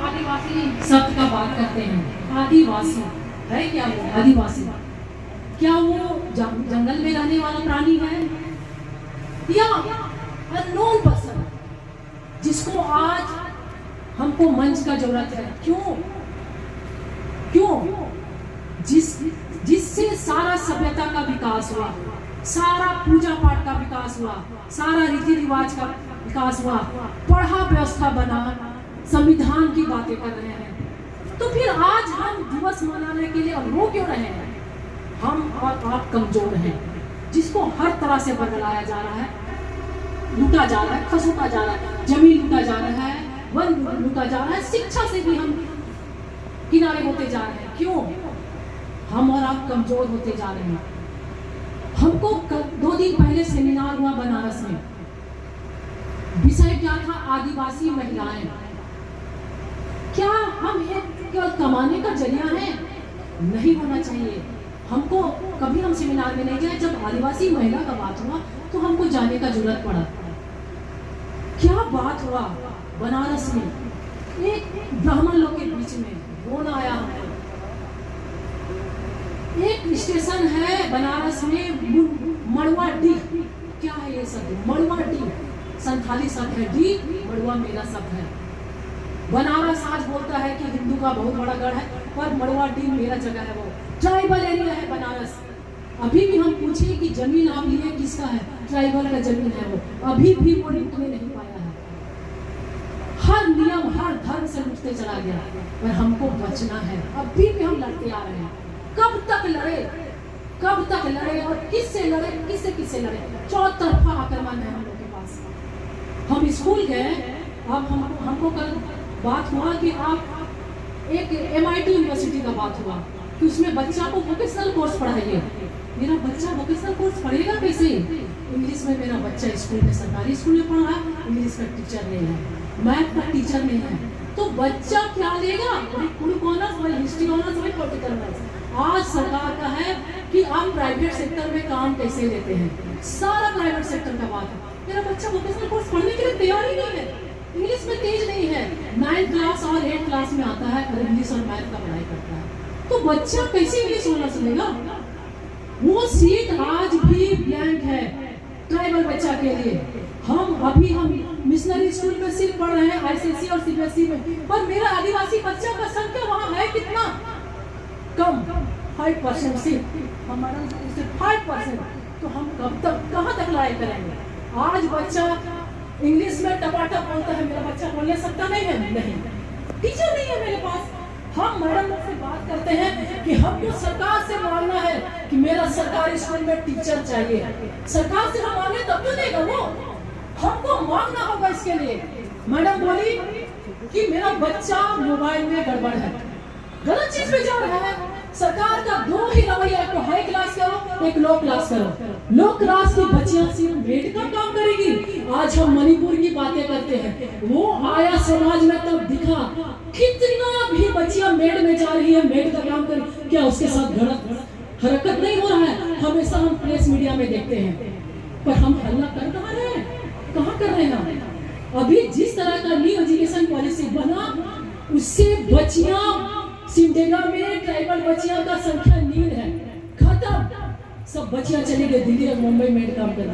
आदिवासी शब्द का बात करते हैं, आदिवासी है क्या? वो आदिवासी क्या वो जंगल में रहने वाला प्राणी है या अननोन पर्सन जिसको आज हमको मंच का जरूरत है? क्यों क्यों? जिससे सारा सभ्यता का विकास हुआ, सारा पूजा पाठ का विकास हुआ, सारा रीति रिवाज का विकास हुआ, पढ़ा व्यवस्था बना, संविधान की बातें कर रहे हैं, तो फिर आज हम दिवस मनाने के लिए रो क्यों रहे हैं? हम और आप कमजोर हैं, जिसको हर तरह से बदलाया जा रहा है, लूटा जा रहा है, खसोटा जा रहा है, जमीन लूटा जा रहा है, वन लूटा जा रहा है, शिक्षा से भी हम किनारे होते जा रहे हैं। क्यों? हम और आप कमजोर होते जा रहे हैं। हमको 2 दिन पहले सेमिनार हुआ बनारस में, विषय क्या था? आदिवासी महिलाएं। क्या हम केवल कमाने का जरिया है? नहीं होना चाहिए। हमको कभी हम सेमिनार में नहीं गए, जब आदिवासी महिला का बात हुआ तो हमको जाने का जरूरत पड़ा। क्या बात हुआ बनारस में, एक ब्राह्मण लोग के बीच में फोन आया। एक स्टेशन है बनारस में मड़वा डी, क्या है ये शब्द? मड़वा डी संथाली शब्द है, डी मड़वा मेरा शब्द है। बनारस आज बोलता है कि हिंदू का बहुत बड़ा गढ़ है, पर मड़वा डी मेरा जगह है, वो ट्राइबल एरिया है बनारस। अभी भी हम पूछे कि जमीन आप लिए किसका है? ट्राइबल का जमीन है वो, अभी भी वो लूटने नहीं पाया है। हर नियम हर धर्म से लूटते चला गया, पर हमको बचना है। अभी भी हम लड़ते आ रहे हैं। कब तक लड़े, कब तक लड़े और किससे लड़े, किससे लड़े? चौतरफा आक्रमण है हम लोग के पास। हम स्कूल गए, अब हमको कल बात हुआ कि आप एक MIT यूनिवर्सिटी का बात हुआ कि उसमें बच्चा को वोकेशनल कोर्स पढ़ाइए। मेरा बच्चा वोकेशनल कोर्स पढ़ेगा कैसे? इंग्लिश में मेरा बच्चा स्कूल में, सरकारी स्कूल में पढ़ा, इंग्लिश का टीचर नहीं है, मैथ का टीचर नहीं है, तो बच्चा क्या लेगा? कुल ऑनर्स, वही हिस्ट्री ऑनर्स, वही पॉलिटिकल ऑनर्स। आज सरकार का है कि आप प्राइवेट सेक्टर में काम कैसे लेते हैं, सारा प्राइवेट सेक्टर का बात है। मेरा बच्चा वोकेशनल कोर्स पढ़ने के लिए तैयार ही नहीं है, इंग्लिश में तेज नहीं है, 9th क्लास और 8th क्लास में आता है और इंग्लिश और मैथ का पढ़ाई करता है, तो बच्चा कैसे इंग्लिश ऑनर्स लेगा? वो सीट आज भी ब्लैंक है ट्राइबल बच्चा के लिए। हम मिशनरी स्कूल में सिर्फ पढ़ रहे हैं, ICSE और CBSE में, पर मेरा आदिवासी बच्चा का संख्या वहाँ है कितना? कम, 5% सिर्फ, हमारा 5%। तो हम कब तक, कहाँ तक लड़ाई करेंगे? आज बच्चा इंग्लिश में टपाटप बोलता है, मेरा बच्चा बोलने सकता नहीं है? नहीं, टीचर नहीं है मेरे पास। हम मैडम लोग से बात करते हैं कि हमको सरकार से मांगना है कि मेरा सरकारी स्कूल में टीचर चाहिए। सरकार से हम मांगे तब तो देगा वो, हमको मांगना होगा इसके लिए। मैडम बोली कि मेरा बच्चा मोबाइल में गड़बड़ है, गलत चीज पे जा रहा है। सरकार का 2 ही रवैया, एक तो हाई क्लास करो, एक लो क्लास करो। लो क्लास की बच्चियां सिर्फ मेड का काम करेगी। आज हम मणिपुर की बातें करते हैं, वो आया समाज में तब दिखा कितना भी बच्चियां मेड में जा रही है, मेड का काम कर, क्या उसके साथ गलत हरकत नहीं हो रहा है? हमेशा हम प्रेस मीडिया में देखते हैं, पर हम हल्ला कर कहाँ रहे हैं? कहाँ कर रहे हैं? अभी जिस तरह का न्यू एजुकेशन पॉलिसी बना, उससे बच्चियां सिमडेगा में ट्राइबल बच्चियों का संख्या नील है, खत्म। सब बच्चियां चली गई दिल्ली और मुंबई में काम करने।